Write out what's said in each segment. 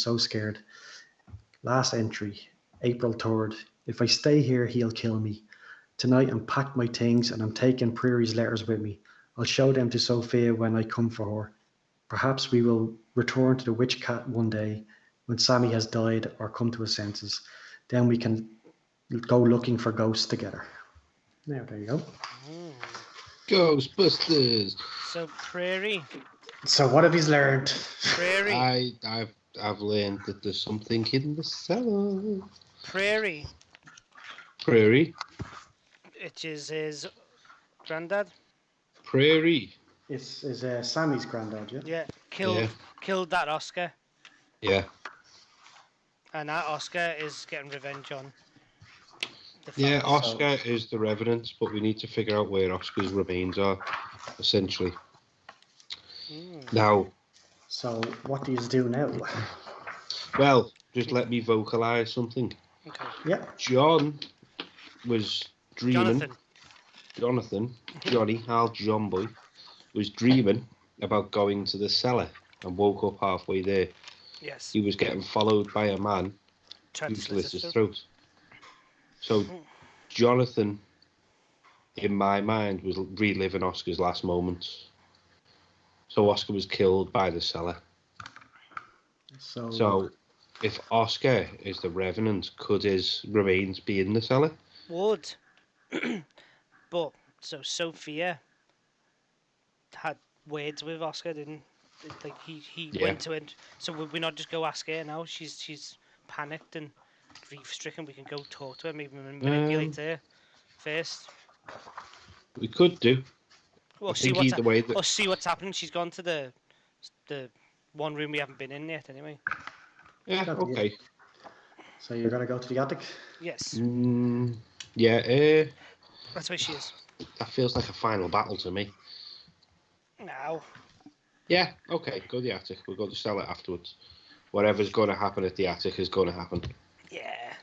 so scared. Last entry, April 3rd. If I stay here, he'll kill me. Tonight I'm packed my things and I'm taking Prairie's letters with me. I'll show them to Sophia when I come for her. Perhaps we will return to the witch cat one day when Sami has died or come to his senses. Then we can go looking for ghosts together. Now, there you go. Ghostbusters. So Prairie. So what have you learned? Prairie. I've learned that there's something in the cellar. Prairie. Prairie. Which is his granddad. Prairie. Is Sammy's granddad, yeah? Yeah. Killed that Oscar. Yeah. And that Oscar is getting revenge on the Yeah, family. Oscar is the Revenant, but we need to figure out where Oscar's remains are, essentially. Now. So what do you do now? Well, just let me vocalise something. Okay. Yeah. John was dreaming. Jonathan. Johnny, Hal John Boy, was dreaming about going to the cellar and woke up halfway there. Yes. He was getting followed by a man who slit his throat. So Jonathan, in my mind, was reliving Oscar's last moments. So Oscar was killed by the cellar. So if Oscar is the Revenant, could his remains be in the cellar? Would. But, so Sophia had words with Oscar, didn't like he went to it. So would we not just go ask her now? She's panicked and grief stricken. We can go talk to her, maybe manipulate her first. We could do. We'll see what's happening. She's gone to the one room we haven't been in yet, anyway. Yeah. Okay. So you're gonna go to the attic? Yes. Yeah. That's where she is. That feels like a final battle to me. No. Yeah, okay, go to the attic. We'll go to cellar afterwards. Whatever's going to happen at the attic is going to happen. Yeah.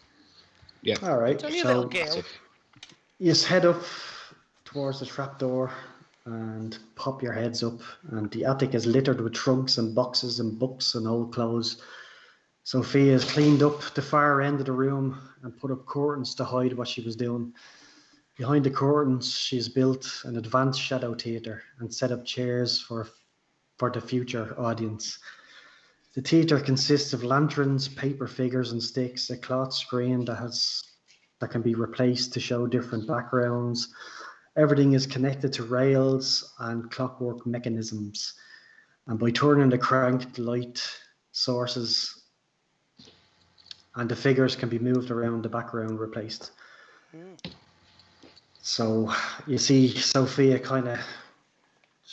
Yeah. All right. It's only a little girl. You just head up towards the trapdoor and pop your heads up. And the attic is littered with trunks and boxes and books and old clothes. Sophia has cleaned up the far end of the room and put up curtains to hide what she was doing. Behind the curtains, she's built an advanced shadow theatre and set up chairs for the future audience. The theatre consists of lanterns, paper figures and sticks, a cloth screen that can be replaced to show different backgrounds. Everything is connected to rails and clockwork mechanisms. And by turning the crank, the light sources and the figures can be moved around, the background replaced. So you see Sophia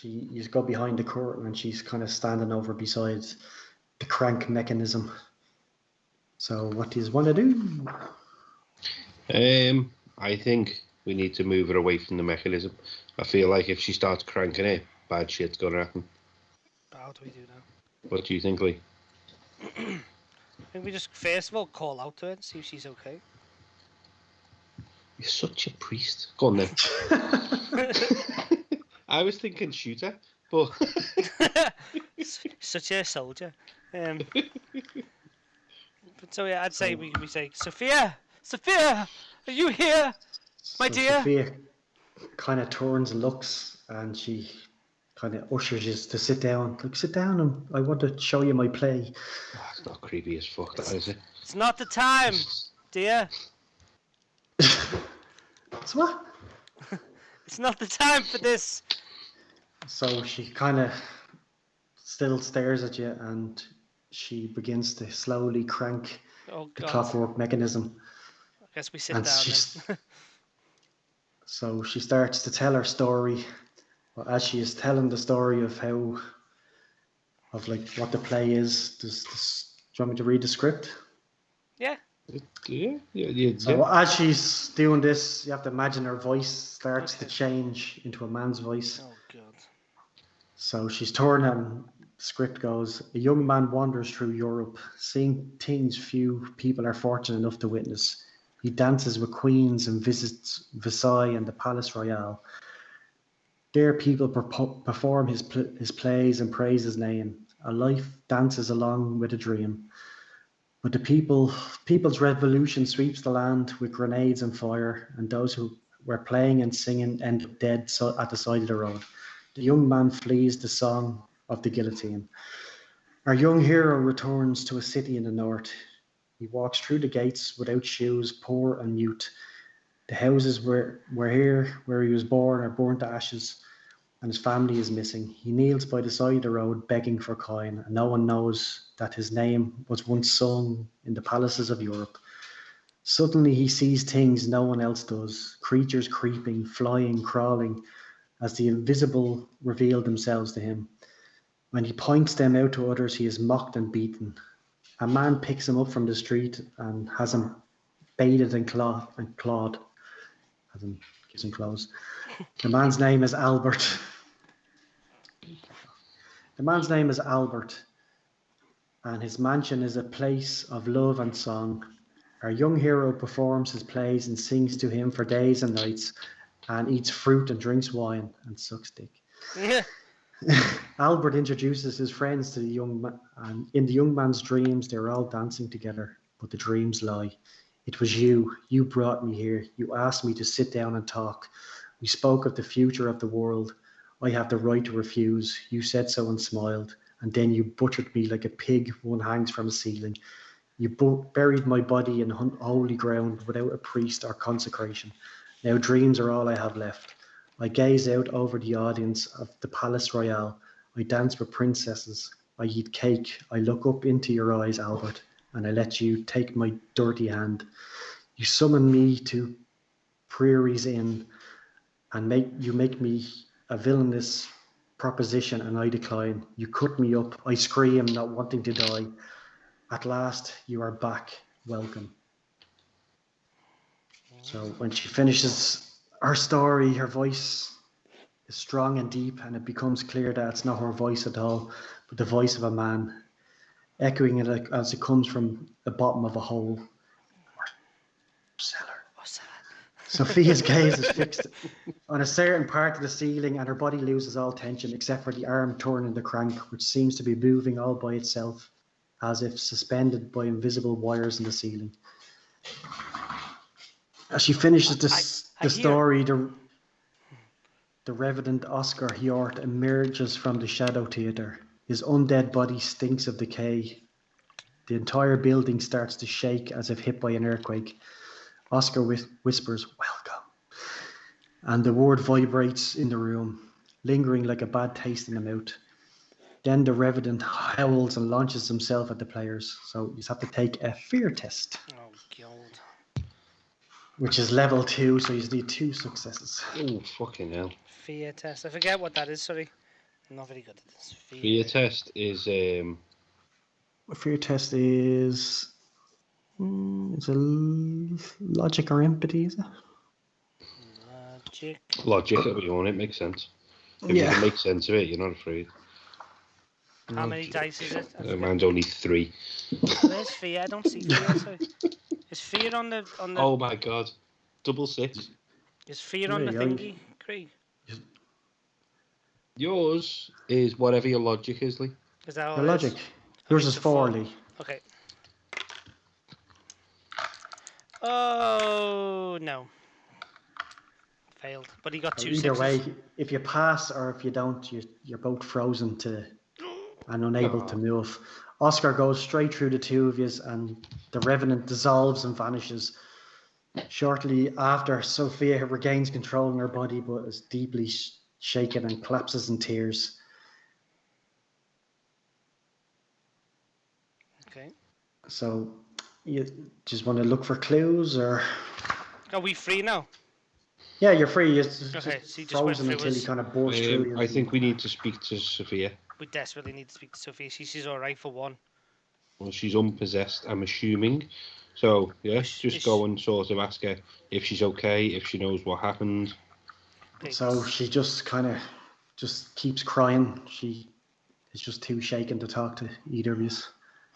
you go behind the curtain and she's kind of standing over beside the crank mechanism. So what do you want to do? I think we need to move her away from the mechanism. I feel like if she starts cranking it, bad shit's going to happen. How do we do now? What do you think, Lee? I think we just first of all call out to her and see if she's okay. You're such a priest. Go on then. I was thinking shooter, but such a soldier. But so yeah, I'd say we say, Sophia, are you here, my dear? Sophia kind of turns and looks, and she kind of ushers you to sit down. Like, sit down, and I want to show you my play. It's not creepy as fuck, that is it? It's not the time, dear. It's what? It's not the time for this. So she kind of still stares at you, and she begins to slowly crank the clockwork mechanism. I guess we sit down then. So she starts to tell her story. But as she is telling the story of what the play is, do you want me to read the script? Yeah. So as she's doing this, you have to imagine her voice starts to change into a man's voice. Oh, God. So she's turning, and the script goes, a young man wanders through Europe, seeing things few people are fortunate enough to witness. He dances with queens and visits Versailles and the Palace Royal. There people perform his plays and praise his name. A life dances along with a dream. But the people's revolution sweeps the land with grenades and fire, and those who were playing and singing end up dead at the side of the road. The young man flees the song of the guillotine. Our young hero returns to a city in the north. He walks through the gates without shoes, poor and mute. The houses were here where he was born are burnt to ashes, and his family is missing. He kneels by the side of the road begging for coin, and no one knows that his name was once sung in the palaces of Europe. Suddenly he sees things no one else does, creatures creeping, flying, crawling, as the invisible reveal themselves to him. When he points them out to others, he is mocked and beaten. A man picks him up from the street and has him baited and clawed. As in, gives him clothes. The man's name is Albert. The man's name is Albert, and his mansion is a place of love and song. Our young hero performs his plays and sings to him for days and nights, and eats fruit and drinks wine and sucks dick. Yeah. Albert introduces his friends to the young man, and in the young man's dreams, they're all dancing together, but the dreams lie. It was you. You brought me here. You asked me to sit down and talk. We spoke of the future of the world. I have the right to refuse. You said so and smiled, and then you butchered me like a pig one hangs from a ceiling. You buried my body in holy ground without a priest or consecration. Now dreams are all I have left. I gaze out over the audience of the Palace Royale. I dance with princesses. I eat cake. I look up into your eyes, Albert, and I let you take my dirty hand. You summon me to Prairie's Inn, and make me a villainous proposition, and I decline. You cut me up. I scream, not wanting to die. At last, you are back. Welcome. So when she finishes her story, her voice is strong and deep, and it becomes clear that it's not her voice at all, but the voice of a man, echoing it as it comes from the bottom of a hole or cellar. Sophia's gaze is fixed on a certain part of the ceiling, and her body loses all tension except for the arm turning the crank, which seems to be moving all by itself, as if suspended by invisible wires in the ceiling. As she finishes the story, the Revenant Oscar Hjort emerges from the shadow theatre. His undead body stinks of decay. The entire building starts to shake as if hit by an earthquake. Oscar whispers, "Welcome." And the word vibrates in the room, lingering like a bad taste in the mouth. Then the Revenant howls and launches himself at the players. So you just have to take a fear test. Oh, God. Which is level 2, so you need 2 successes. Oh, fucking hell. Fear test. I forget what that is, sorry. I'm not very good at this. Fear test is... A fear test is... it's a logic or empathy, is it? Logic. Logic, it makes sense. If you can make sense of it, you're not afraid. How many dice is it? Mine's only 3. Where's fear? I don't see fear. Sorry. Is fear on the? Oh my god! 6. Is fear on the thingy, Craig? Yours is whatever your logic is, Lee. Is that all? Your logic. Yours is 4, Lee. Okay. Oh no. Failed, but he got 2 Either 6s. way, if you pass or if you don't, you're both frozen and unable to move. Oscar goes straight through the 2 of you, and the Revenant dissolves and vanishes. Shortly after, Sophia regains control in her body, but is deeply shaken and collapses in tears. Okay. So, you just want to look for clues, or? Are we free now? Yeah, you're free. You're just frozen until he kind of bursts through you. I think we need to speak to Sophia. We desperately need to speak to Sophia. She's all right for one. Well, she's unpossessed, I'm assuming. So, yeah, just go and sort of ask her if she's okay, if she knows what happened. So she just kind of just keeps crying. She is just too shaken to talk to either of you.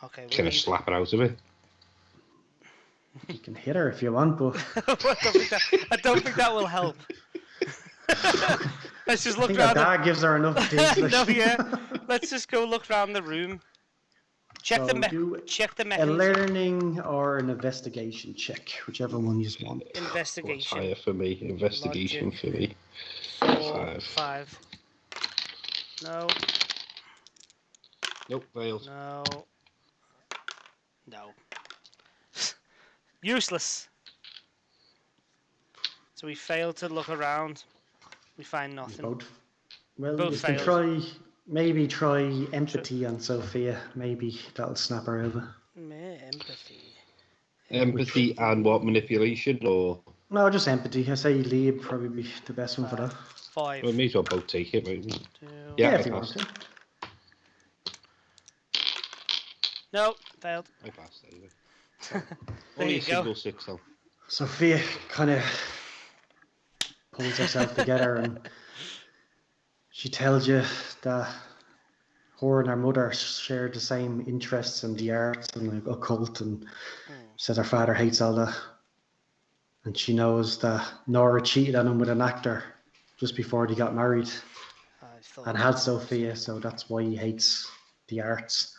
Okay. Can I slap her out of it? You can hit her if you want, but I don't think that will help. Let's just look I think around. Dad gives her enough. No, yeah. Let's just go look around the room. Check So the a mechanism. learning or an investigation check, whichever one you want. What's Investigation. higher for me? Investigation Logic. for me. 4, 5. No. Nope, failed. No. Useless. So we failed to look around. We find nothing. Well, Both you can try empathy on Sophia. Maybe that'll snap her over. Empathy. Empathy and what? Manipulation or? No, just empathy. I say Lee would probably be the best one for that. 5. We may as well both take it, maybe. 2. Yeah, if you want to. No, failed. I passed anyway. There Only you a go. single 6 though. Sophia kind of pulls herself together and she tells you that her and her mother shared the same interests in the arts and the occult, and said her father hates all that. And she knows that Nora cheated on him with an actor just before they got married and had Sophia, so that's why he hates the arts.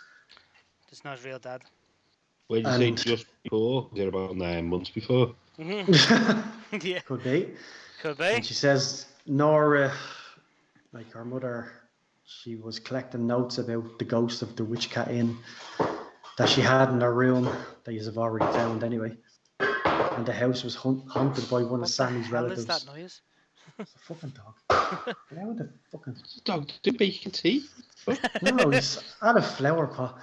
It's not real, Dad. When you say just before, they're about 9 months before. Yeah. Could be. Could be. And she says Nora, like her mother, she was collecting notes about the ghost of the Witch Cat Inn that she had in her room that you have already found anyway. And the house was haunted by one of Sammy's relatives. What the hell is that noise? It's a fucking dog. Get out the fucking... It's a dog doing bacon tea. No, he's at a flower pot.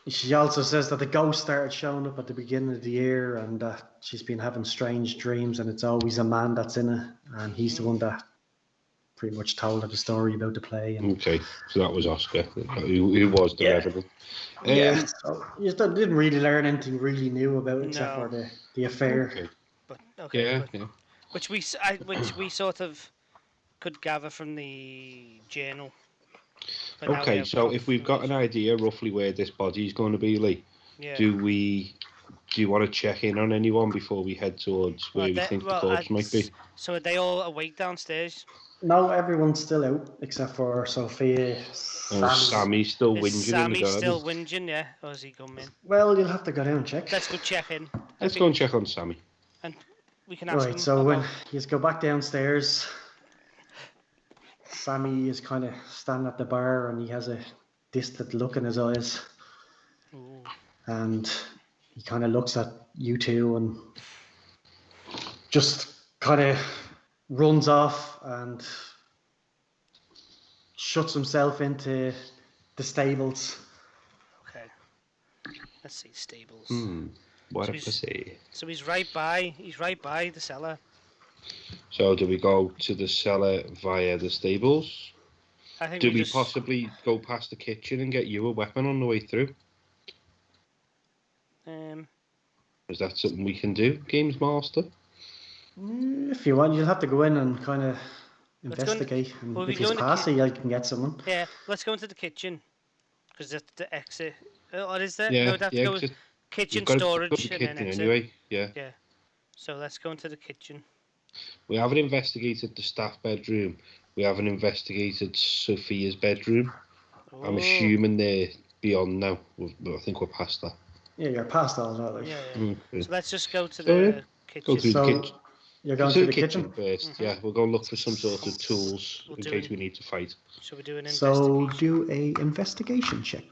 She also says that the ghost started showing up at the beginning of the year and that she's been having strange dreams and it's always a man that's in it. And he's the one that pretty much told her the story about the play. And... Okay, so that was Oscar, who was the Revenant. Yeah, so you didn't really learn anything really new about it except for the affair. Okay. But, yeah. Which we sort of could gather from the journal. Okay, so if we've got an idea roughly where this body's going to be, Lee, do you want to check in on anyone before we head towards where we think the corpse might be? So are they all awake downstairs? No, everyone's still out except for Sophia. Sammy's still whinging in the garden. Sammy's still whinging, yeah? Or is he coming? Well, you'll have to go down and check. Let's go check in. Let's go and check on Sammy. And we can ask him. Right, so when you go back downstairs, Sammy is kind of standing at the bar and he has a distant look in his eyes. Ooh. And he kind of looks at you two and just kind of runs off and shuts himself into the stables. Okay. Let's see, stables. What did I say? So he's right by the cellar. So do we go to the cellar via the stables? I think do we possibly go past the kitchen and get you a weapon on the way through? Is that something we can do, Games Master? If you want, you'll have to go in and kind of investigate. And if he's passy, I can get someone. Yeah, let's go into the kitchen. Because that's the exit. What is that? Yeah, no, that's go kitchen, storage, and then exit. Anyway, yeah. Yeah. So let's go into the kitchen. We haven't investigated the staff bedroom. We haven't investigated Sophia's bedroom. Oh. I'm assuming they're beyond now. I think we're past that. Yeah, you're past all that. Like. Yeah. Okay. So let's just go to the kitchen. Go through the kitchen. You're going to the kitchen first. Yeah, we'll go look for some sort of tools in case we need to fight. Shall we do an So investigation? do a investigation check.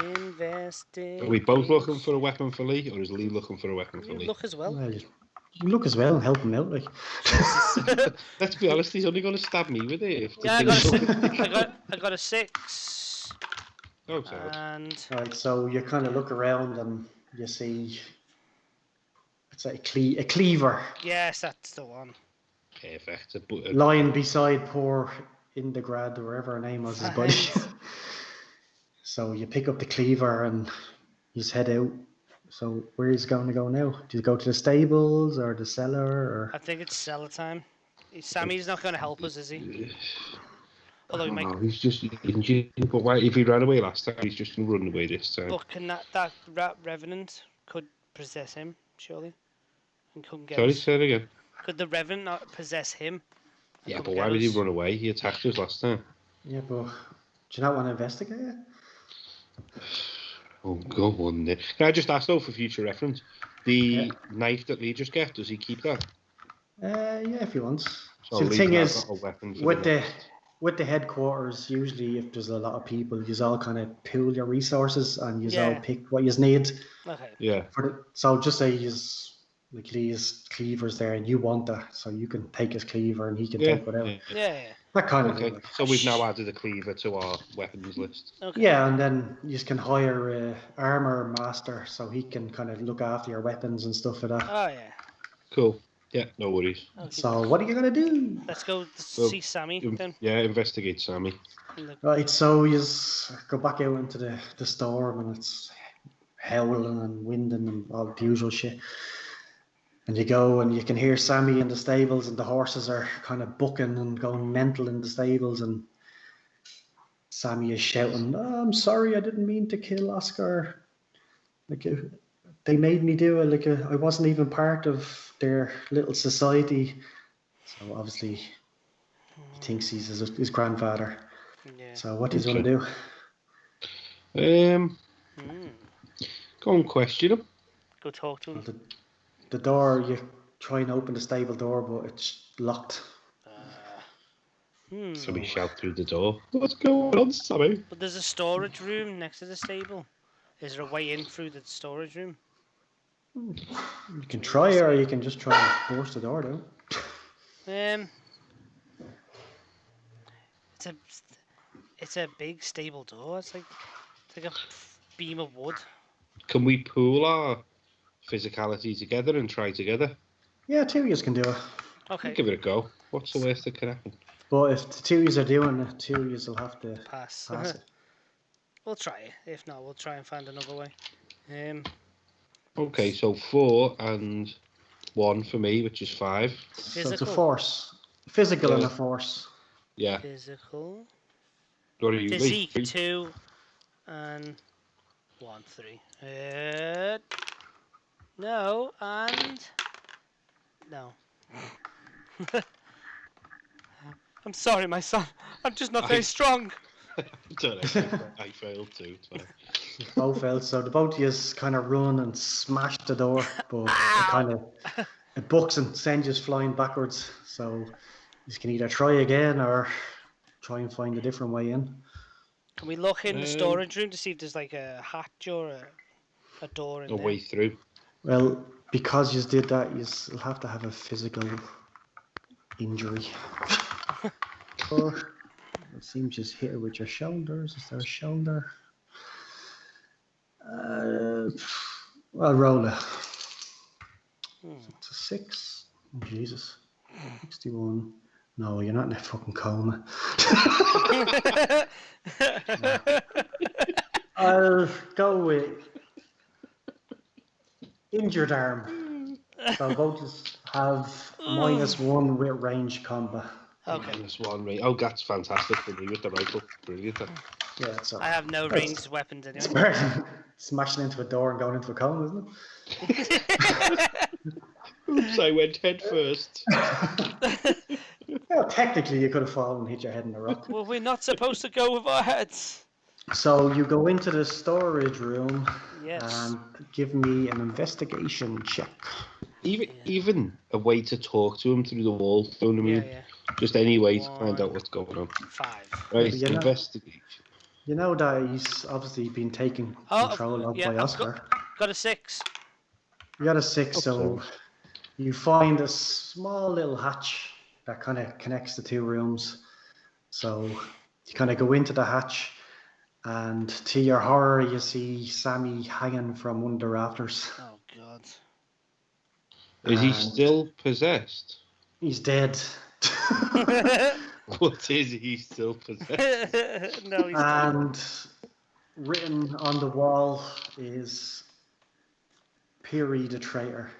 Are we both looking for a weapon for Lee, or is Lee looking for a weapon for Lee? Look as well. You look as well and help him out, like. Let's be honest, he's only going to stab me with it. Yeah, I got a 6. Oh, sorry. And right, so you kind of look around and you see it's like a cleaver. Yes, that's the one. Perfect. Lying beside poor Indegrad, or whatever her name was, his buddy. So you pick up the cleaver and you head out. So where is he going to go now? Do you go to the stables or the cellar? Or? I think it's cellar time. Sammy's not going to help us, is he? Although he's just injured. But why, if he ran away last time, he's just going to run away this time. But can that Revenant could possess him, surely? And couldn't get Sorry, us. say it again. Could the Revenant not possess him? Yeah, but why would he run away? He attacked us last time. Yeah, but do you not want to investigate it? Oh, go on then. Can I just ask though for future reference? The knife that Lee just get, does he keep that? Yeah, if he wants. So So the Lee thing has is, got a weapon for with the the next. with the headquarters, usually if there's a lot of people, you all kind of pool your resources and you all pick what you need. Okay. Yeah. So just say like Lee's cleaver's there and you want that, so you can take his cleaver and he can take whatever. Yeah. That kind of Okay. thing. Like. So we've now added a cleaver to our weapons list. Okay. Yeah, and then you can hire a armor master so he can kind of look after your weapons and stuff like that. Oh yeah. Cool. Yeah, no worries. Okay. So what are you gonna do? Let's go see Sami then. Yeah, investigate Sami. Right, so you go back out into the storm and it's howling and winding and all the usual shit. And you go and you can hear Sami in the stables and the horses are kind of bucking and going mental in the stables and Sami is shouting, "Oh, I'm sorry, I didn't mean to kill Oscar. Like they made me do it. Like I wasn't even part of their little society." So obviously he thinks he's his grandfather. Yeah. So what he's going to do? Go and question him. Go talk to him. Well, the door, you try and open the stable door, but it's locked. So we shout through the door. What's going on, Sami? But there's a storage room next to the stable. Is there a way in through the storage room? You can try, or you can just try and force the door down. It's a big stable door. It's like a beam of wood. Can we pool our physicality together and try together? Yeah, two of you can do it. Okay. Give it a go. What's the worst that can happen? But if the two of you are doing it, two of you will have to pass it. We'll try it. If not, we'll try and find another way. Okay, so 4 and 1 for me, which is 5. Physical. So it's a force. Physical and a force. Yeah. Physical. What are you? Physique 2 and 1, 3. No, and no. I'm sorry, my son. I'm just not very strong. I failed too. Both failed. So the both of you kind of run and smash the door, but it bucks and sends you flying backwards. So you can either try again or try and find a different way in. Can we look in the storage room to see if there's like a hatch or a door in there? A way through. Well, because you did that, you'll have to have a physical injury. Or it seems just hit her with your shoulders. Is there a shoulder? Well, roll it. It's a 6. Oh, Jesus. 61. No, you're not in a fucking coma. I'll go with injured arm. So both just have -1 with range combat. Okay. -1 range. Oh, that's fantastic for me with the rifle. Brilliant. Yeah, it's I have no ranged weapons anyway. It's better smashing into a door and going into a coma, isn't it? Oops, I went head first. Well, technically you could have fallen and hit your head in the rock. Well, we're not supposed to go with our heads. So you go into the storage room and give me an investigation check. Even a way to talk to him through the wall. You know what I mean? Yeah. Just any way to find out what's going on. 5. Right, investigation. You know that he's obviously been taken control of by Oscar. Got a 6. You got a 6, so you find a small little hatch that kind of connects the two rooms. So you kind of go into the hatch, and to your horror, you see Sami hanging from one of the rafters. Oh, God. Is he still possessed? He's dead. What is he still possessed? No, he's and written on the wall is Piri the traitor.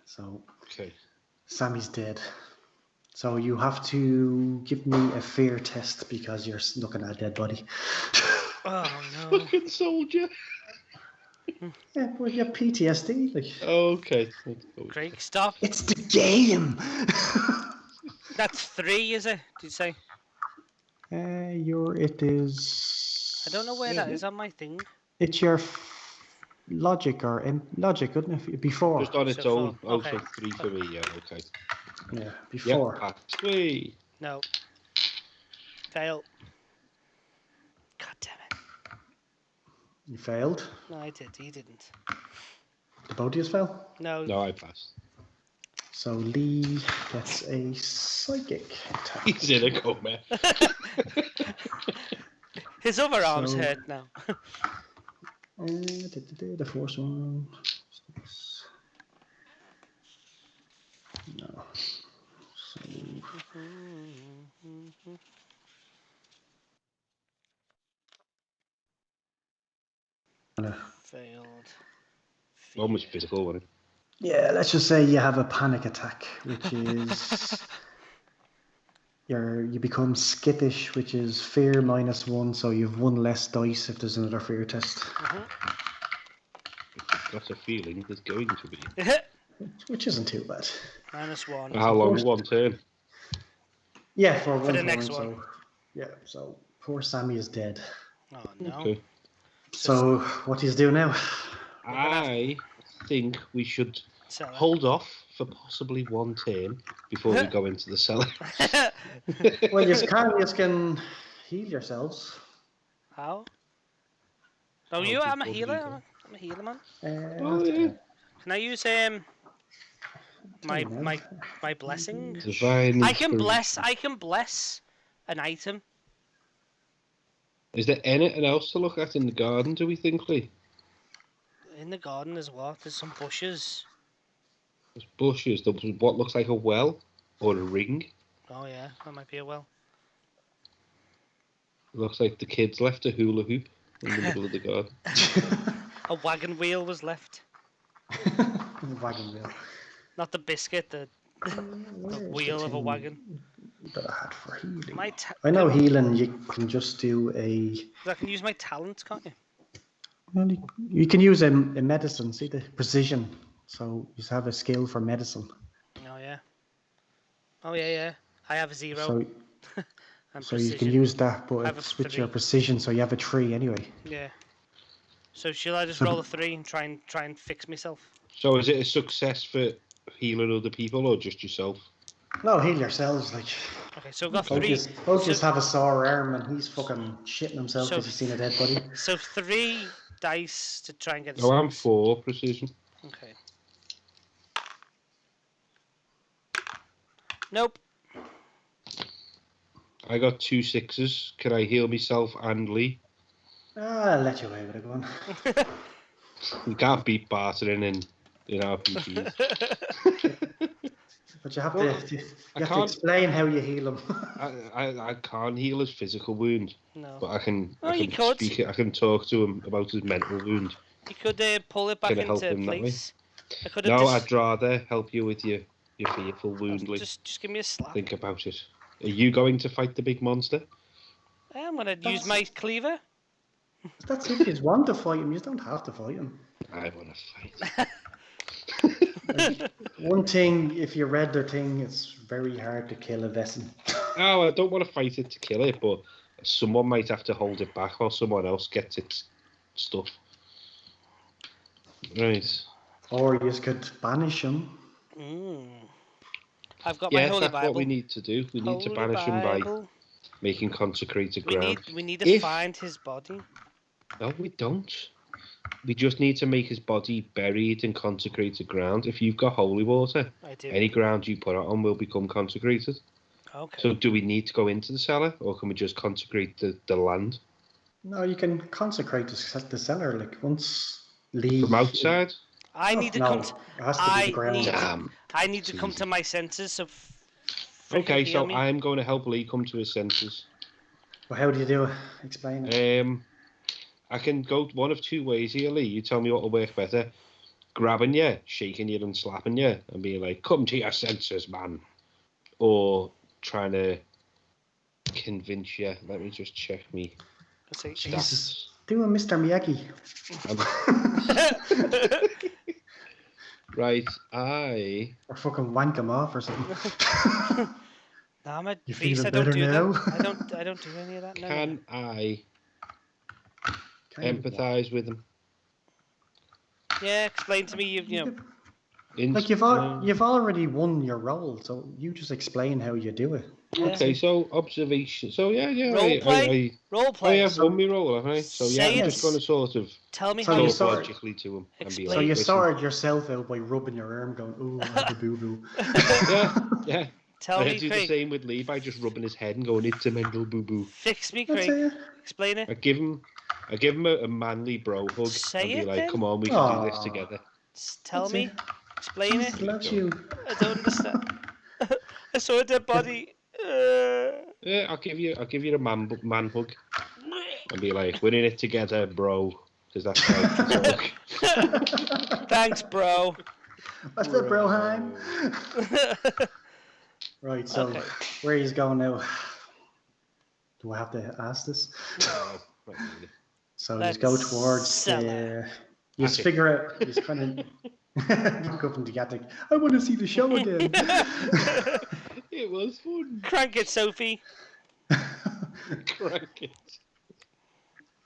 So Sami's dead. So you have to give me a fear test because you're looking at a dead body. Oh no! Fucking soldier. Yeah, well, you have PTSD. Like. Okay. Craig, stop. It's the game. That's 3, is it? Did you say? It is. I don't know where that is on my thing. It's your logic or logic, wouldn't it? Before. Just on its So own. four. Oh, Okay. so 3 for me. Yeah. Okay. Yeah, before. Yeah. Pass. Whee. No. Fail. God damn it. You failed. No, I did. He didn't. The both of you fail. No. No, I passed. So Lee gets a psychic attack. He's in a coma. His other arm's So- hurt now. The first one. No. So, Failed. One was physical, wasn't it? yeah, let's just say you have a panic attack, which is you become skittish, which is fear -1, so you've one less dice if there's another fear test, Got a feeling there's going to be. which isn't too bad. -1. How long? One turn. Yeah, for one the turn, next so one. yeah, so poor Sammy is dead. Oh no. Okay. So what do you do now? I think we should Sell it. hold off for possibly one turn before we go into the cellar. Well, you can heal yourselves. How? Oh, Oh, you? good I'm a God, healer. you I'm a healer, man. Oh, yeah. Can I use my blessing? Divine I can inspiration. bless an item. Is there anything else to look at in the garden, do we think, Lee? In the garden as well. There's some bushes. There's bushes. There's what looks like a well or a ring. Oh yeah, that might be a well. It looks like the kids left a hula hoop in the middle of the garden. A wagon wheel was left. Wagon wheel. Not the biscuit, the wheel of a wagon. That I had for healing. My I know healing. You can just do a. I can use my talent, can't you? Well, you can use a medicine. See the precision. So you have a skill for medicine. Oh yeah. Oh yeah. I have a 0. So and so you can precision. use that, but I have a it's with your 3. precision. So you have a 3 anyway. Yeah. So shall I just So roll a 3 and try and fix myself? So is it a success for healing other people or just yourself? No, heal yourselves. Like Okay, so I've got both 3. just have a sore arm, and he's fucking shitting himself So- because he's seen a dead body. So 3 dice to try and get. Oh, I'm 4 precision. Okay. Nope. I got 2 6s. Can I heal myself and Lee? I'll let you away with it, go on. We can't beat bartering in RPGs. But you have to can't- explain how you heal him. I can't heal his physical wound, No. but I can. Oh, I you can could. speak it. I can talk to him about his mental wound. You could pull it back Can I help into him that way? place. I could have No, I'd rather help you with your fearful wound, Lee. just give me a slap. Think about it. Are you going to fight the big monster? I'm gonna use my cleaver. That's if you want to fight him. You don't have to fight him. I want to fight. One thing, if you read their thing, it's very hard to kill a Vaesen. No, I don't want to fight it to kill it, but someone might have to hold it back, or someone else gets its stuff. Right. Or you could banish him. I've got my Yeah, holy that's Bible. what we need to do. We need to Holy banish him by Bible. making consecrated ground. We need to find his body. No, we don't. We just need to make his body buried in consecrated ground. If you've got holy water, I do. any ground you put it on will become consecrated. Okay. So do we need to go into the cellar, or can we just consecrate the land? No, you can consecrate the cellar. Like once Lee. From outside? I need to no, come. it has to be the ground. Damn. I need to come to my senses. So. Okay, so me. I'm going to help Lee come to his senses. Well, how do you do it? Explain it. I can go one of 2 ways here, Lee. You tell me what will work better. Grabbing you, shaking you and slapping you and being like, come to your senses, man. Or trying to convince you. Let me just check me. Jesus. Do a Mr. Miyagi. Right, I... Or fucking wank him off or something. No, I'm a You priest. feeling I don't better do now? them. I don't do any of that. No, Can I Kind of empathise with him? Yeah, explain to me. You know. Like you've already won your role, so you just explain how you do it. Okay, so observation. So yeah. Role play. Role play. I've won my role, haven't I? So yeah, I'm just going to sort of tell me so how you you sort logically to him and be So like, you listen. sorted yourself out by rubbing your arm, going, "Ooh, I had a boo boo." Yeah. I do the same with Lee by just rubbing his head and going, "It's a mental boo boo." Fix me, Craig. Explain it. I give him a manly bro hug and be like, "Come on, we can do this together." Tell me. Explain it. That's you. I don't understand. I saw a dead body. Yeah, I'll give you a man hug and be like, "We're in it together, bro." Because that's how I talk. Thanks, bro. What's up, Broheim? Right, so where he's going now? Do I have to ask this? No, not really. So you go towards the. You just figure out. You just kind of look up into the attic. I want to see the show again. It was fun. Crank it, Sophie. Crank it.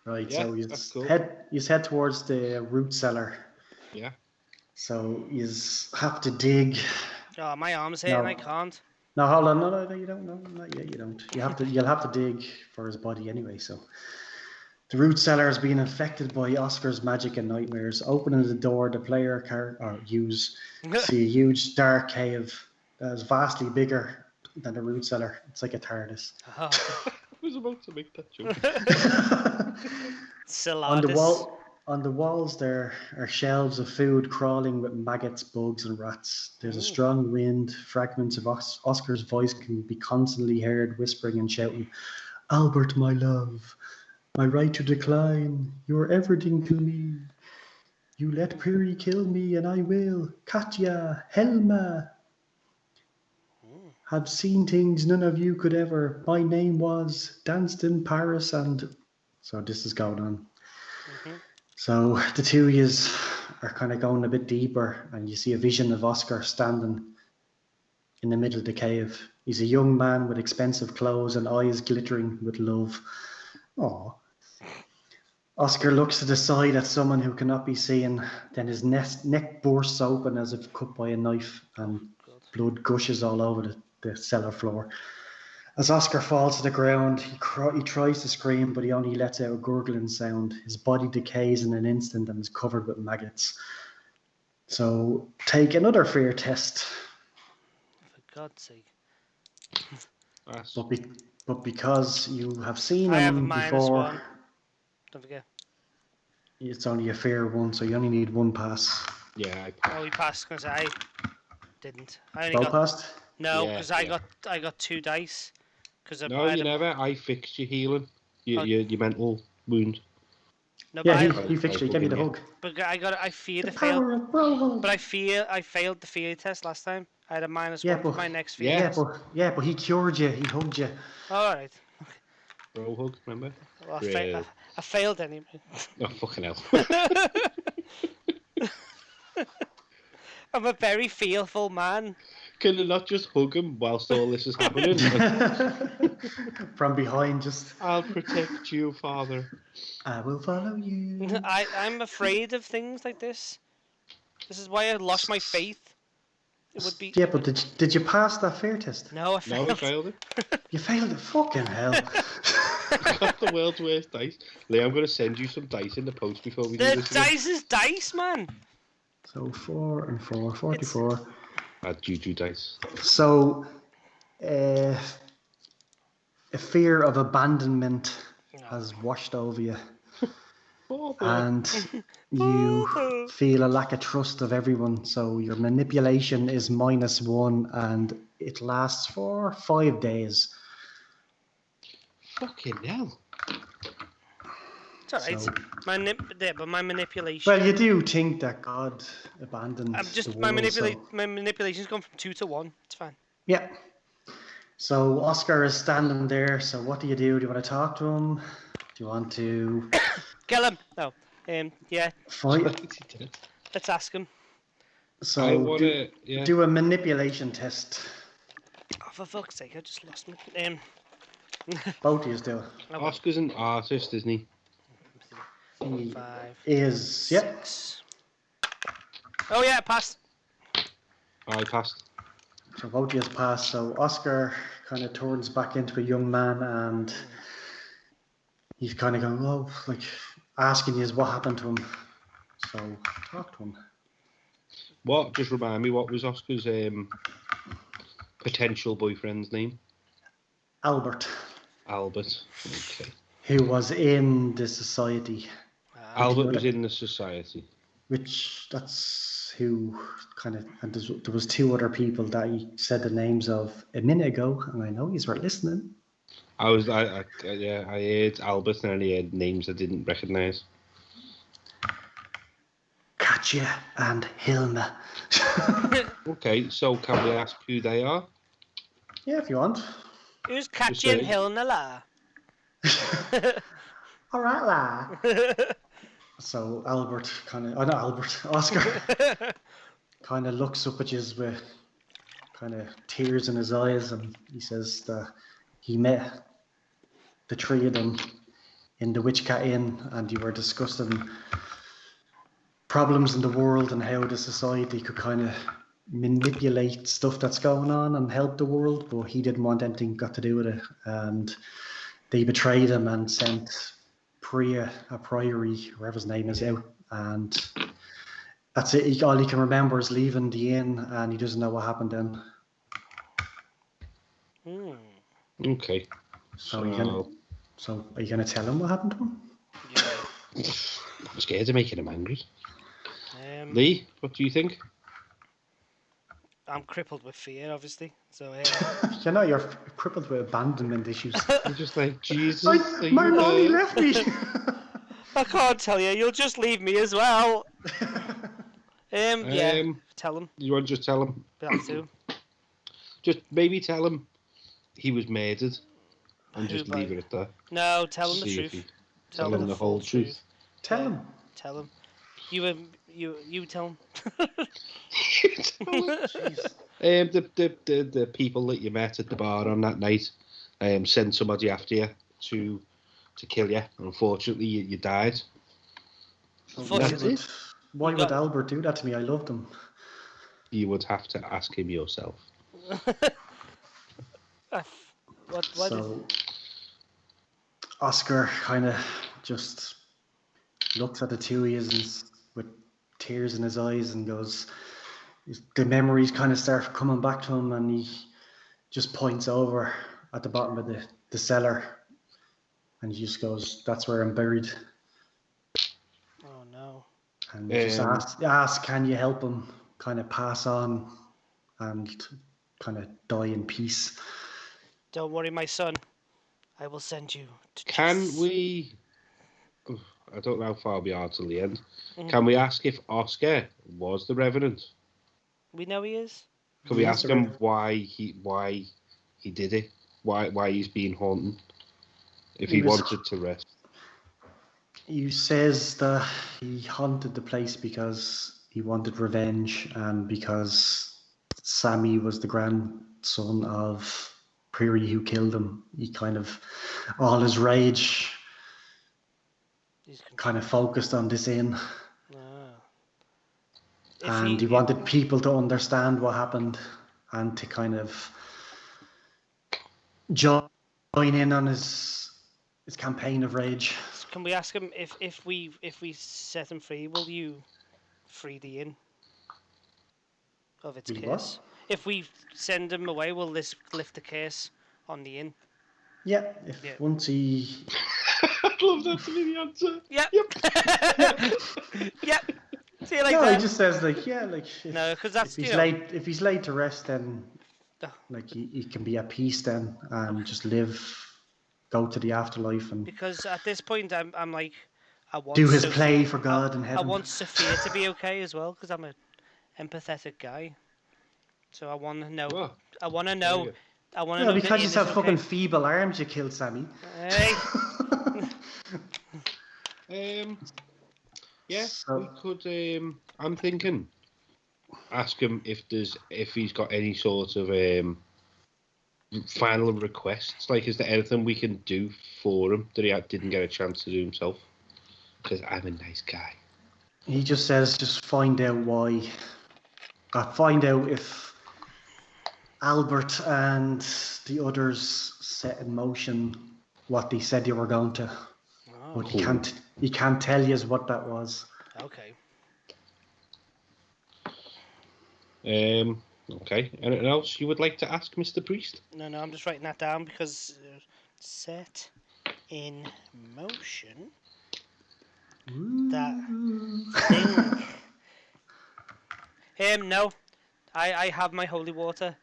Right, Yeah, so you cool. head towards the root cellar. Yeah. So you have to dig. Oh, my arm's here and I can't. No, hold on. No, you don't. No, not yet. You don't. You'll have to dig for his body anyway. So the root cellar is being infected by Oscar's magic and nightmares. Opening the door, the player see a huge dark cave that is vastly bigger than the root cellar. It's like a TARDIS. I was about to make that joke. On the walls there are shelves of food crawling with maggots, bugs and rats. There's a strong wind. Fragments of Oscar's voice can be constantly heard whispering and shouting, "Albert, my love, my right to decline. You are everything to me. You let Piri kill me and I will. Katya, Helma. Have seen things none of you could ever. My name was danced in Paris and..." So this is going on. So the two of you are kind of going a bit deeper and you see a vision of Oscar standing in the middle of the cave. He's a young man with expensive clothes and eyes glittering with love. Aww. Oscar looks to the side at someone who cannot be seen. Then his neck bursts open as if cut by a knife and blood gushes all over the cellar floor. As Oscar falls to the ground, he tries to scream, but he only lets out a gurgling sound. His body decays in an instant and is covered with maggots. So take another fear test. For God's sake. But because you have seen him before, -1. Don't forget. It's only a fear one, so you only need one pass. Yeah, I passed. Oh, he passed because I didn't. I only passed? No, because I got 2 dice. No, you never. I fixed your healing. Your mental wound. No, yeah, he fixed it. He gave you the hug. But I feared the failed. But I failed the fear test last time. I had a -1 for my next fear test. But he cured you. He hugged you. All right. Bro hug, remember? Well, I failed anyway. Oh, fucking hell. I'm a very fearful man. Can you not just hug him whilst all this is happening? From behind, just... I'll protect you, Father. I will follow you. I'm afraid of things like this. This is why I lost my faith. It would be... Yeah, but did you pass that fear test? No, I failed. No, I failed it. You failed it? Fucking hell. I got the world's worst dice. Lee, I'm going to send you some dice in the post before we do this. The dice is dice, man. So 4 and 4, 44. Add juju dice. So, a fear of abandonment has washed over you. And you feel a lack of trust of everyone. So your manipulation is -1 and it lasts for 5 days. Fucking hell. It's alright. So, but my manipulation... Well, you do think that God abandoned the world, my manipulation's gone from 2 to 1. It's fine. Yeah. So Oscar is standing there. So what do? Do you want to talk to him? Do you want to... Kill him! No. Yeah. Fight? Let's ask him. So do a manipulation test. Oh, for fuck's sake, I just lost me. Both of you still. Oh, well. Oscar's an artist, isn't he? He 5, is, 6. Oh yeah, passed. I passed. So both of you passed. So Oscar kind of turns back into a young man, and he's kind of going, oh, like asking you what happened to him. So talk to him. What? Just remind me, what was Oscar's potential boyfriend's name? Albert. Albert. Okay. Who was in the society. Albert was in the society. Which that's who kind of, and there was 2 other people that he said the names of a minute ago, and I know he's right listening. I heard Albert and I heard names I didn't recognise. Katja and Hilma. Okay, so can we ask who they are? Yeah, if you want. Who's Katja and Hilma? All right, la. So Oscar kind of looks up at you with kind of tears in his eyes, and he says that he met the 3 of them in the Witch Cat Inn, and you were discussing problems in the world and how the society could kind of manipulate stuff that's going on and help the world, but he didn't want anything got to do with it, and they betrayed him and sent Priya, a priory, whoever his name is, out, and that's it. All he can remember is leaving the inn, and he doesn't know what happened then. Okay. So are you gonna tell him what happened to him? Yeah. I'm scared of making him angry. Lee, what do you think? I'm crippled with fear, obviously. So you're crippled with abandonment issues. You're just like, Jesus, my mommy left me. I can't tell you. You'll just leave me as well. Yeah. Tell him. You want to just tell him? That too. Just maybe tell him he was murdered, and just leave it at that. No, tell him the truth. Tell him the whole truth. Tell him. Tell him. You tell him. The people that you met at the bar on that night sent somebody after you to kill you. Unfortunately, you died. Unfortunately. Why would Albert do that to me? I loved him. You would have to ask him yourself. Oscar kind of just looks at the 2 of you with tears in his eyes and goes, the memories kind of start coming back to him, and he just points over at the bottom of the cellar, and he just goes, that's where I'm buried. Oh no. And just ask, can you help him kind of pass on and kind of die in peace? Don't worry, my son. I will send you to we... I don't know how far we are till the end. Can we ask if Oscar was the Revenant? We know he is. Can we ask him why he did it? Why he's being haunted? If he wanted to rest. He says that he haunted the place because he wanted revenge, and because Sami was the grandson of Prairie who killed him. He kind of, all his rage kind of focused on this inn. And he wanted people to understand what happened and to kind of join in on his campaign of rage. Can we ask him if we set him free, will you free the inn of its curse? What? If we send him away, will this lift the curse on the inn? Yeah. Once he. I'd love that to be the answer. Yep. Yep. See you later. No, he just says no, because that's if he's laid to rest, then he can be at peace then and just live. Go to the afterlife, and because at this point I'm like, I want do his play for God in heaven. I want Sophia to be okay as well, because I'm an empathetic guy, so I want to know. Whoa. I want to know. I want to know. Because you have fucking feeble arms, you killed Sami. Hey. Yeah, we could. I'm thinking, ask him if he's got any sort of final requests? Like, is there anything we can do for him that he didn't get a chance to do himself? Because I'm a nice guy. He just says, just find out why. Find out if Albert and the others set in motion what they said they were going to. Oh. But he can't tell you what that was. Okay. Okay. Anything else you would like to ask, Mr. Priest? No, I'm just writing that down because set in motion that thing. No, I have my holy water.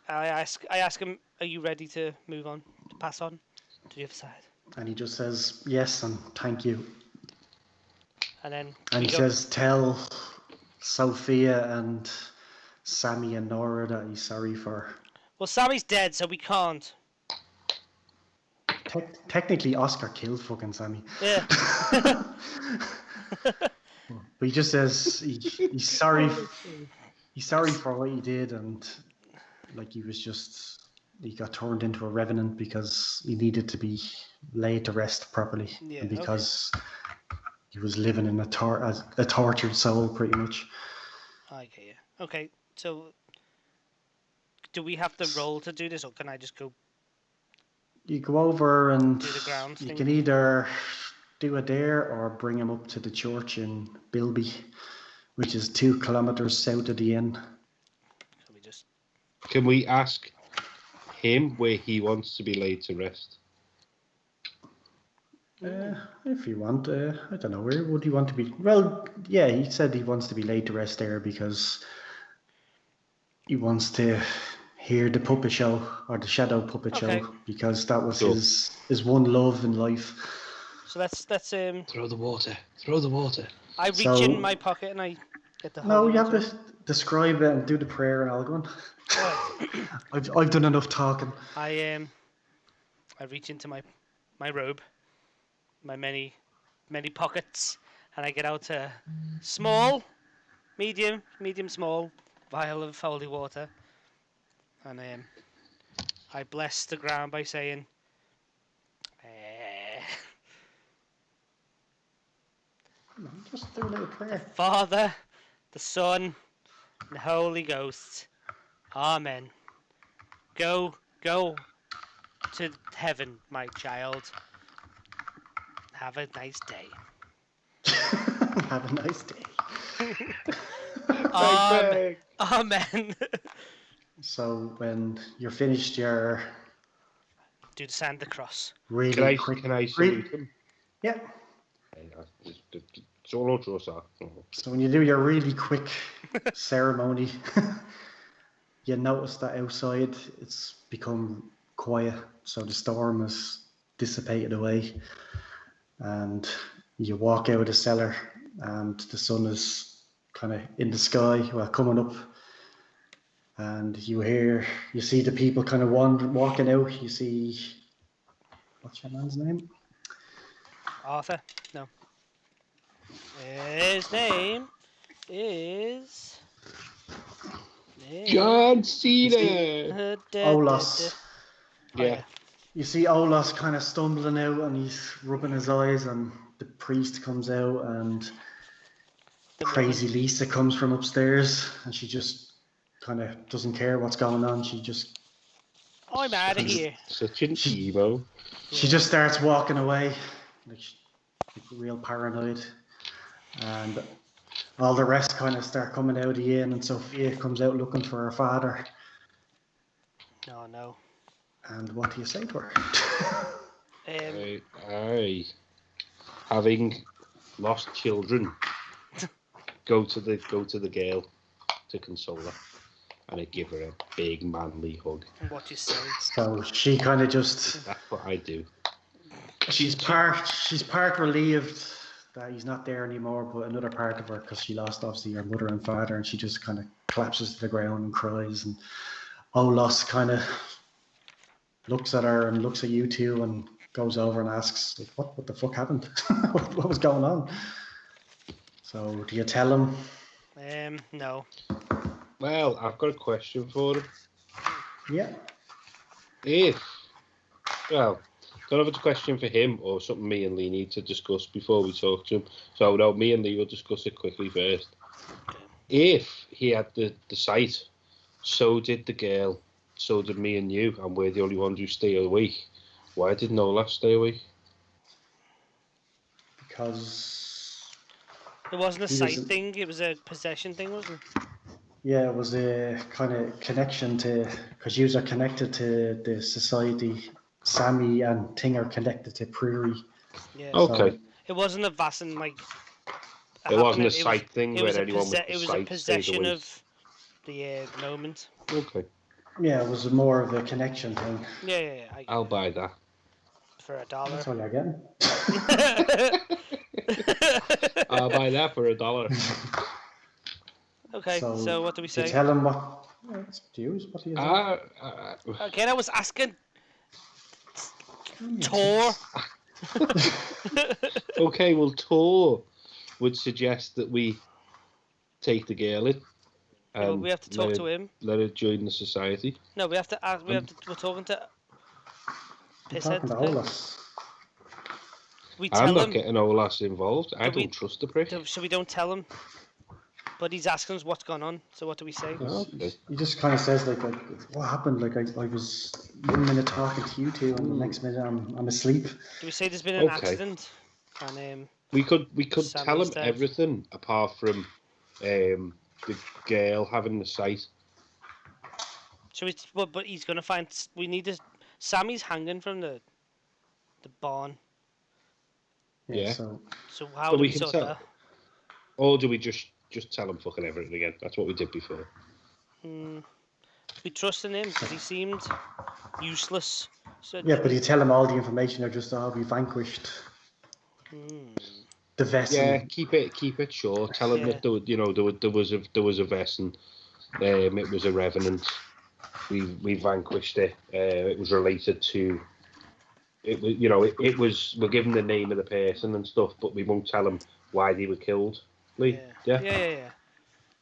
I ask him, are you ready to move on, to pass on to the other side? And he just says yes and thank you. And then he says, tell Sophia and Sami and Nora that he's sorry for. Well, Sami's dead, so we can't. Technically, Oscar killed fucking Sami. Yeah. But he just says he's sorry. He's sorry for what he did, and like he got turned into a revenant because he needed to be laid to rest properly, and because he was living in a tortured soul, pretty much. I get you. Okay, so do we have to roll to do this, or can I just go? You go over and do the ground you thing? can either do it there or bring him up to the church in Bilby, which is 2 kilometers south of the inn. Can we ask him where he wants to be laid to rest? If you want, I don't know, where would he want to be? Well, yeah, he said he wants to be laid to rest there because he wants to hear the puppet show, or the shadow puppet show, because that was his one love in life. So that's throw the water. I reach in my pocket and I get the. No, you have to describe it and do the prayer and all going. I've done enough talking. I reach into my robe, my many pockets, and I get out a small, medium, small vial of holy water, and I bless the ground by saying, just do a little prayer. The Father, the Son, and the Holy Ghost. Amen. Go to heaven, my child. Have a nice day. Have a nice day. Amen. So when you're finished, you're do the sign of the cross. Really can I salute him? Yeah. So when you do your really quick ceremony, you notice that outside it's become quiet, so the storm has dissipated away, and you walk out of the cellar and the sun is kind of in the sky, coming up, and you see the people kind of walking out. You see, what's your man's name? Arthur? No. His name is John Cena. Olas. Yeah. You see Olas kind of stumbling out and he's rubbing his eyes, and the priest comes out, and crazy Lisa comes from upstairs, and she just kind of doesn't care what's going on. She just... I'm out of here. Such an emo. She just starts walking away, like real paranoid. And all the rest kind of start coming out of the inn, and Sophia comes out looking for her father. No. And what do you say to her? I, having lost children, go to the girl to console her, and I give her a big manly hug. And what do you say? So she kind of just... That's what I do. She's part relieved that he's not there anymore, but another part of her, because she lost obviously her mother and father, and she just kind of collapses to the ground and cries. And Olas kind of looks at her and looks at you two and goes over and asks, like, what the fuck happened? what was going on? So do you tell him? No. Well, I've got a question for him. Yeah. Well, don't know if it's a question for him or something me and Lee need to discuss before we talk to him. So, no, me and Lee will discuss it quickly first. If he had the sight, so did the girl, so did me and you, and we're the only ones who stay awake, why did Nola stay awake? Because it wasn't a sight thing, it was a possession thing, wasn't it? Yeah, it was a kind of connection to, because you are connected to the society. Sami and Ting are connected to Prairie. Yeah. Okay. So it wasn't a Vaesen, like... It wasn't a sight thing where anyone with it was a sight possession stayed awake. of the moment. Okay. Yeah, it was more of a connection thing. Yeah. I'll buy that. For $1. That's all you're getting. I'll buy that for $1. Okay, so what do we say? Do you tell him what? It's up to you. What do you say? Again, I was asking Tor. Okay, well, Tor would suggest that we take the girl in. Yeah, but we have to talk to him. Let her join the society. No, we have to ask. We're talking to Pisshead. I'm not getting Olas involved. I don't trust the prick. So we don't tell him. But he's asking us what's gone on. So what do we say? Okay. He just kind of says like what happened? Like I was 1 minute talking to you two, and the next minute I'm asleep. Do we say there's been an accident? And we could tell him everything apart from the girl having the sight. So it's but he's gonna find. We need to. Sammy's hanging from the barn. Yeah. So how do we sort that? Or do we just tell him fucking everything again? That's what we did before. We trust in him because he seemed useless. So yeah, but you tell him all the information, or just we vanquished the Vaesen. Yeah, keep it short. Tell him that there was a Vaesen. It was a revenant. We vanquished it. It was related to. It was it was. We're giving the name of the person and stuff, but we won't tell him why they were killed. Lee? Yeah.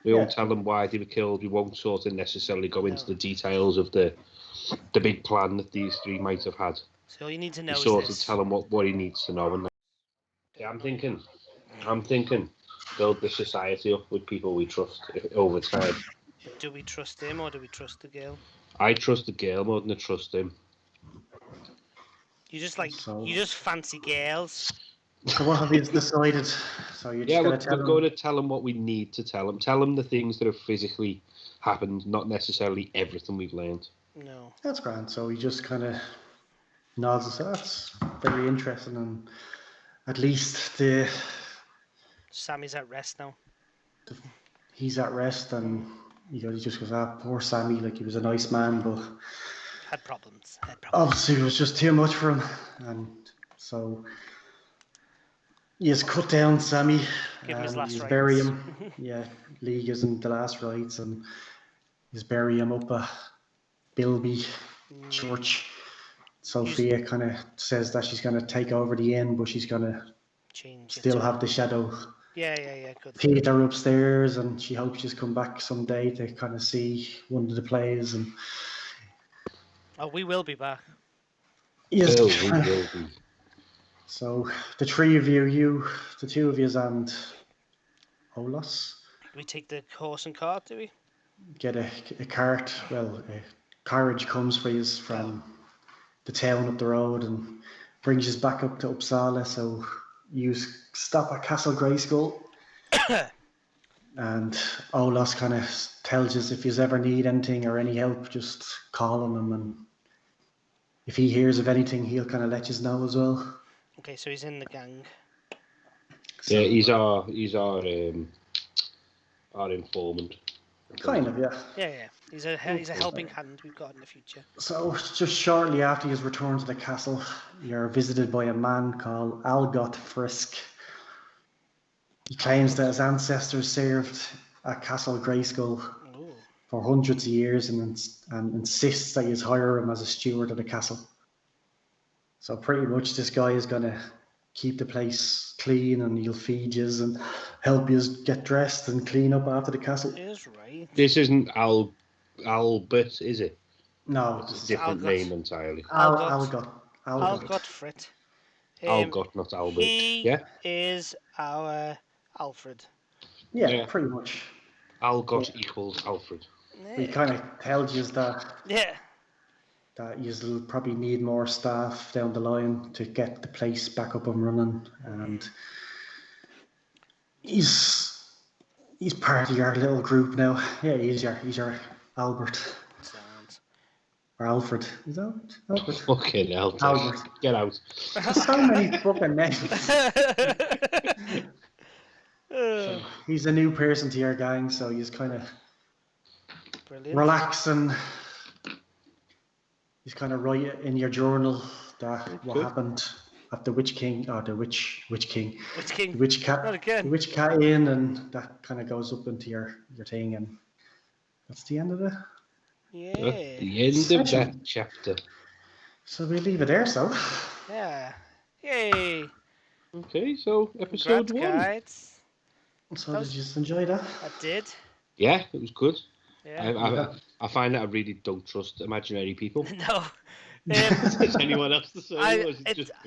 We won't tell them why they were killed. We won't sort of necessarily go into the details of the big plan that these three might have had. So all you need to know is sort of tell him what he needs to know. And yeah, I'm thinking, build the society up with people we trust over time. Do we trust him or do we trust the girl? I trust the girl more than I trust him. You just fancy girls. So what have you decided? So you're just we're going to tell him what we need to tell him. Tell him the things that have physically happened, not necessarily everything we've learned. No. That's grand. So he just kind of nods and says, that's very interesting. And at least Sammy's at rest now. He's at rest, and he just goes, poor Sami, like he was a nice man, but had problems. Obviously it was just too much for him. And so he has cut down Sami. Give him his last rites. Bury him. Yeah, Lee gives him the last rites, and he's bury him up at Bilby Church. Sophia kind of says that she's going to take over the inn, but she's going to still have the shadow. Yeah. Good. Peter upstairs, and she hopes she's come back someday to kind of see one of the plays. And we will be back. Yes. We will be. So the three of you, the two of you, and Olas. We take the horse and cart, do we? Get a cart. Well, a carriage comes for you from the town up the road and brings you back up to Uppsala. So you stop at Castle Grayskull, and Olas kind of tells us if you ever need anything or any help, just call on him, and if he hears of anything, he'll kind of let you know as well. Okay, so he's in the gang. Yeah, he's our informant. Kind of, yeah. Yeah. He's a helping hand we've got in the future. So just shortly after his return to the castle, you're visited by a man called Algot Frisk. He claims that his ancestors served at Castle Grayskull for hundreds of years and insists that you hire him as a steward of the castle. So pretty much this guy is going to keep the place clean, and he'll feed you and help you get dressed and clean up after the castle. Is right. This isn't Albert, is it? No, It's this a is different Algot. name entirely. Algot. Algot. Algot, not Albert. He Yeah? is our Alfred. Yeah, pretty much. Algot But equals Alfred. he kind of tells you that Yeah. you'll probably need more staff down the line to get the place back up and running, and he's part of your little group now. Yeah, he's your Albert Sounds. or Alfred. Is that Albert? Fucking hell, Albert. Get out. There's so many fucking names. So he's a new person to your gang, so he's kind of relaxing. He's kind of write in your journal that what happened at the Witch King, or the Witch King, the Witch Cat Inn, and that kind of goes up into your thing, and that's the end of it. Yeah. That's the end of that chapter. So we leave it there, so. Yeah. Yay. Okay, so episode 1. Guys. So did you just enjoy that? I did. Yeah, it was good. Yeah. I find that I really don't trust imaginary people. No. Is anyone else the same?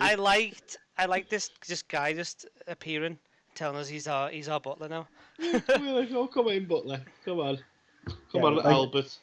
I liked this guy just appearing, telling us he's our butler now. We're like, oh, come in, butler. Come on, Albert.